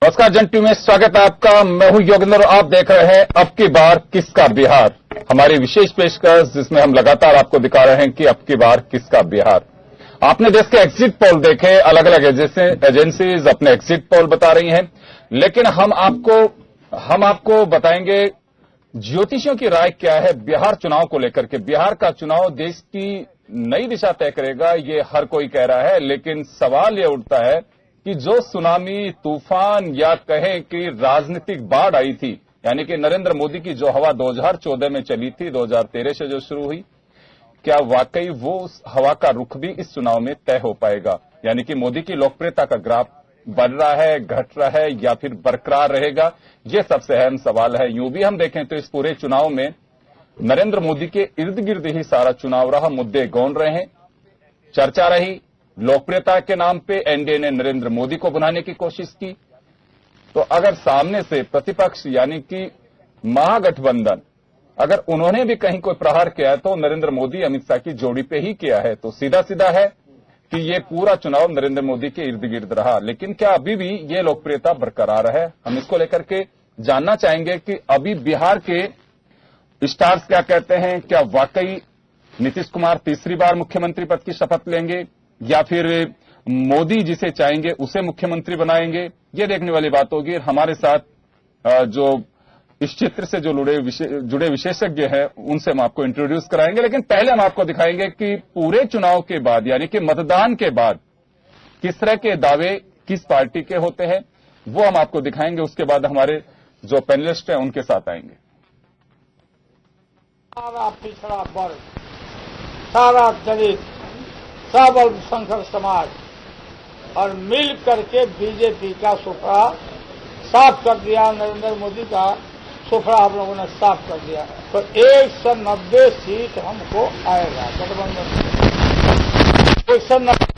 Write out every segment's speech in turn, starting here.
नमस्कार जन टीवी में स्वागत है आपका। मैं हूं योगेंद्र और आप देख रहे हैं अब की बार किसका बिहार, हमारी विशेष पेशकश जिसमें हम लगातार आपको दिखा रहे हैं कि अब की बार किसका बिहार। आपने देश के एग्जिट पोल देखे, अलग अलग एजेंसीज अपने एग्जिट पोल बता रही हैं, लेकिन हम आपको बताएंगे ज्योतिषियों की राय क्या है बिहार चुनाव को लेकर के। बिहार का चुनाव देश की नई दिशा तय करेगा, ये हर कोई कह रहा है, लेकिन सवाल ये उठता है कि जो सुनामी, तूफान या कहें कि राजनीतिक बाढ़ आई थी, यानी कि नरेंद्र मोदी की जो हवा 2014 में चली थी, 2013 से जो शुरू हुई, क्या वाकई वो उस हवा का रुख भी इस चुनाव में तय हो पाएगा? यानी कि मोदी की लोकप्रियता का ग्राफ बढ़ रहा है, घट रहा है या फिर बरकरार रहेगा? ये सबसे अहम सवाल है। यूं भी हम देखें तो इस पूरे चुनाव में नरेंद्र मोदी के इर्द गिर्द ही सारा चुनाव रहा, मुद्दे गौन रहे हैं, चर्चा रही। लोकप्रियता के नाम पे एनडीए ने नरेंद्र मोदी को बनाने की कोशिश की, तो अगर सामने से प्रतिपक्ष यानी कि महागठबंधन, अगर उन्होंने भी कहीं कोई प्रहार किया है तो नरेंद्र मोदी अमित शाह की जोड़ी पे ही किया है। तो सीधा सीधा है कि ये पूरा चुनाव नरेंद्र मोदी के इर्द गिर्द रहा। लेकिन क्या अभी भी ये लोकप्रियता बरकरार है? हम इसको लेकर के जानना चाहेंगे कि अभी बिहार के स्टार्स क्या कहते हैं। क्या वाकई नीतीश कुमार तीसरी बार मुख्यमंत्री पद की शपथ लेंगे या फिर मोदी जिसे चाहेंगे उसे मुख्यमंत्री बनाएंगे? ये देखने वाली बात होगी। हमारे साथ जो इस क्षेत्र से जो जुड़े विशेषज्ञ हैं उनसे हम आपको इंट्रोड्यूस कराएंगे, लेकिन पहले हम आपको दिखाएंगे कि पूरे चुनाव के बाद यानी कि मतदान के बाद किस तरह के दावे किस पार्टी के होते हैं, वो हम आपको दिखाएंगे। उसके बाद हमारे जो पैनलिस्ट हैं उनके साथ आएंगे। सारा पिछड़ा वर्ग, सारा दलित, सब अल्पसंख्यक समाज और मिल करके बीजेपी का सुफरा साफ कर दिया। नरेंद्र मोदी का सुफरा हम लोगों ने साफ कर दिया। तो 190 सीट हमको आएगा गठबंधन में, 190।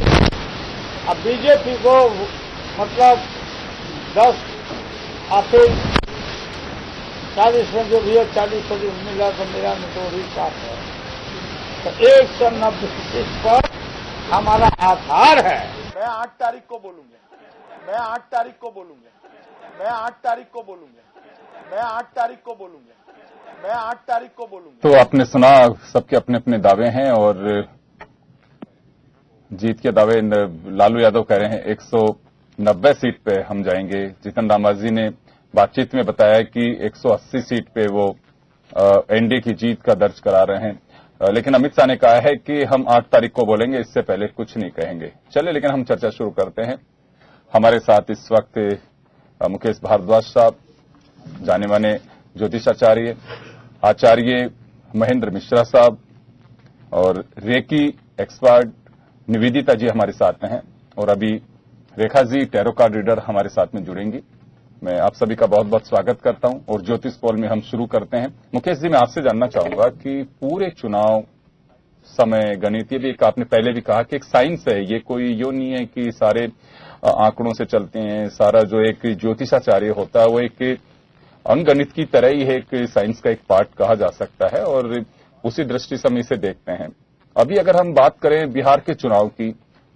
अब बीजेपी को मतलब 10 और फिर 40 में जो भी है 40 से मिला तो मेरा में तो भी साफ है। तो 190 सीट पर हमारा आधार है। मैं 8 तारीख को बोलूंगा, मैं 8 तारीख को बोलूंगा, मैं 8 तारीख को बोलूंगा, मैं 8 तारीख को बोलूंगा, मैं 8 तारीख को बोलूंगा। तो आपने सुना, सबके अपने अपने दावे हैं और जीत के दावे लालू यादव कह रहे हैं 190 सीट पे हम जाएंगे। जीतन राम मांझी ने बातचीत में बताया कि 180 सीट पे वो एनडीए की जीत का दर्ज करा रहे हैं। लेकिन अमित शाह ने कहा है कि हम 8 तारीख को बोलेंगे, इससे पहले कुछ नहीं कहेंगे। चलिए, लेकिन हम चर्चा शुरू करते हैं। हमारे साथ इस वक्त मुकेश भारद्वाज साहब, जाने माने ज्योतिषाचार्य, आचार्य महेंद्र मिश्रा साहब और रेकी एक्सपर्ट निवेदिता जी हमारे साथ में हैं, और अभी Rekha ji tarot card reader हमारे साथ में जुड़ेंगी। मैं आप सभी का बहुत बहुत स्वागत करता हूं और ज्योतिष पोल में हम शुरू करते हैं। मुकेश जी, मैं आपसे जानना चाहूंगा कि पूरे चुनाव समय गणित, ये भी एक आपने पहले भी कहा कि एक साइंस है, ये कोई यो नहीं है कि सारे आंकड़ों से चलते हैं। सारा जो एक ज्योतिषाचार्य होता है वो एक अंकगणित की तरह ही है, एक साइंस का एक पार्ट कहा जा सकता है, और उसी दृष्टि से हम इसे देखते हैं। अभी अगर हम बात करें बिहार के चुनाव की,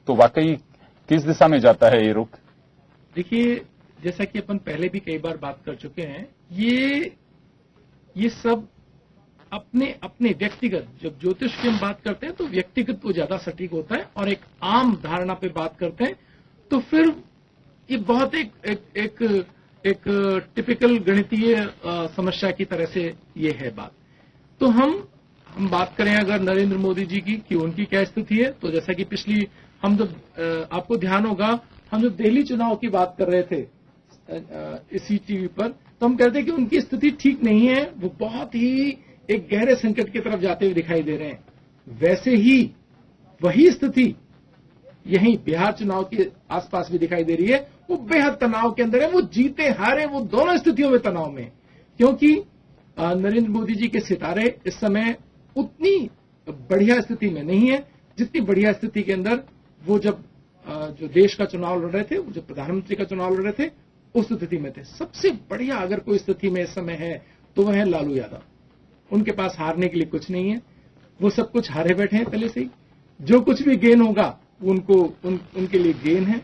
तो वाकई किस दिशा में जाता है ये रुख? देखिए, जैसा कि अपन पहले भी कई बार बात कर चुके हैं, ये सब अपने अपने व्यक्तिगत, जब ज्योतिष की हम बात करते हैं तो व्यक्तिगत वो ज्यादा सटीक होता है, और एक आम धारणा पे बात करते हैं तो फिर ये बहुत एक टिपिकल गणितीय समस्या की तरह से ये है बात। तो हम बात करें अगर नरेंद्र मोदी जी की कि उनकी क्या स्थिति है, तो जैसा कि पिछली हम जब आपको ध्यान होगा, हम जब दिल्ली चुनाव की बात कर रहे थे इसी टीवी पर, तो हम कहते हैं कि उनकी स्थिति ठीक नहीं है, वो बहुत ही एक गहरे संकट की तरफ जाते हुए दिखाई दे रहे हैं। वैसे ही वही स्थिति यहीं बिहार चुनाव के आसपास भी दिखाई दे रही है। वो बेहद तनाव के अंदर है, वो जीते हारे वो दोनों स्थितियों में तनाव में, क्योंकि नरेंद्र मोदी जी के सितारे इस समय उतनी बढ़िया स्थिति में नहीं है जितनी बढ़िया स्थिति के अंदर वो जब जो देश का चुनाव लड़ रहे थे, जो प्रधानमंत्री का चुनाव लड़ रहे थे, उस स्थिति में थे। सबसे बढ़िया अगर कोई स्थिति में इस समय है तो वह है लालू यादव। उनके पास हारने के लिए कुछ नहीं है, वो सब कुछ हारे बैठे हैं पहले से ही। जो कुछ भी गेन होगा उनके लिए गेन है।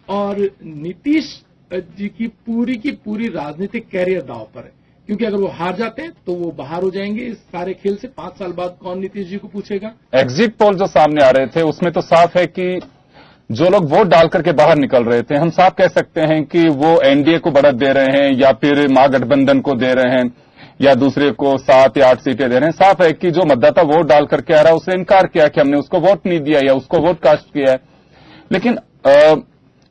और नीतीश जी की पूरी राजनीतिक कैरियर दांव पर है, क्योंकि अगर वो हार जाते हैं तो वो बाहर हो जाएंगे इस सारे खेल से। 5 साल बाद कौन नीतीश जी को पूछेगा? एग्जिट पोल जो सामने आ रहे थे उसमें तो साफ है कि जो लोग वोट डाल करके बाहर निकल रहे थे, हम साफ कह सकते हैं कि वो एनडीए को बढ़त दे रहे हैं या फिर महागठबंधन को दे रहे हैं या दूसरे को 7 या 8 सीटें दे रहे हैं। साफ है कि जो मतदाता वोट डाल करके आ रहा है उसने इनकार किया कि हमने उसको वोट नहीं दिया या उसको वोट कास्ट किया है। लेकिन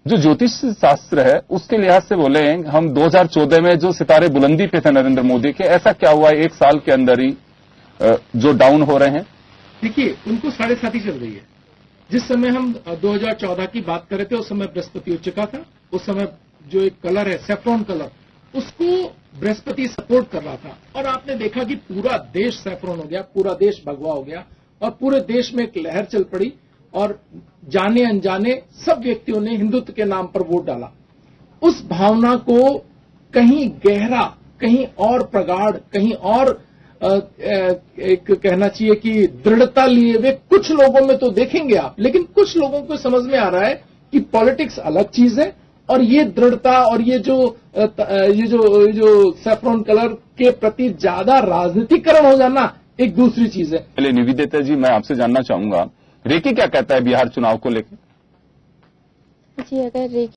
जो ज्योतिष शास्त्र है उसके लिहाज से बोले, हम 2014 में जो सितारे बुलंदी पे थे नरेंद्र मोदी के, ऐसा क्या हुआ है 1 साल के अंदर ही जो डाउन हो रहे हैं? देखिए, उनको 7.5 चल रही है। जिस समय हम 2014 की बात कर रहे थे उस समय बृहस्पति उच्च का था। उस समय जो एक कलर है सैफ्रॉन कलर, उसको बृहस्पति सपोर्ट कर रहा था और आपने देखा कि पूरा देश सैफ्रॉन हो गया, पूरा देश भगवा हो गया और पूरे देश में एक लहर चल पड़ी और जाने अनजाने सब व्यक्तियों ने हिंदुत्व के नाम पर वोट डाला। उस भावना को कहीं गहरा, कहीं और प्रगाढ़, कहीं और एक कहना चाहिए कि दृढ़ता लिए हुए कुछ लोगों में तो देखेंगे आप, लेकिन कुछ लोगों को समझ में आ रहा है कि पॉलिटिक्स अलग चीज है और ये दृढ़ता और ये जो सैफ्रॉन कलर के प्रति ज्यादा राजनीतिकरण हो जाना एक दूसरी चीज है। पहले निवेदिता जी, मैं आपसे जानना चाहूंगा, रेकी क्या कहता है बिहार चुनाव को लेकर? जी, अगर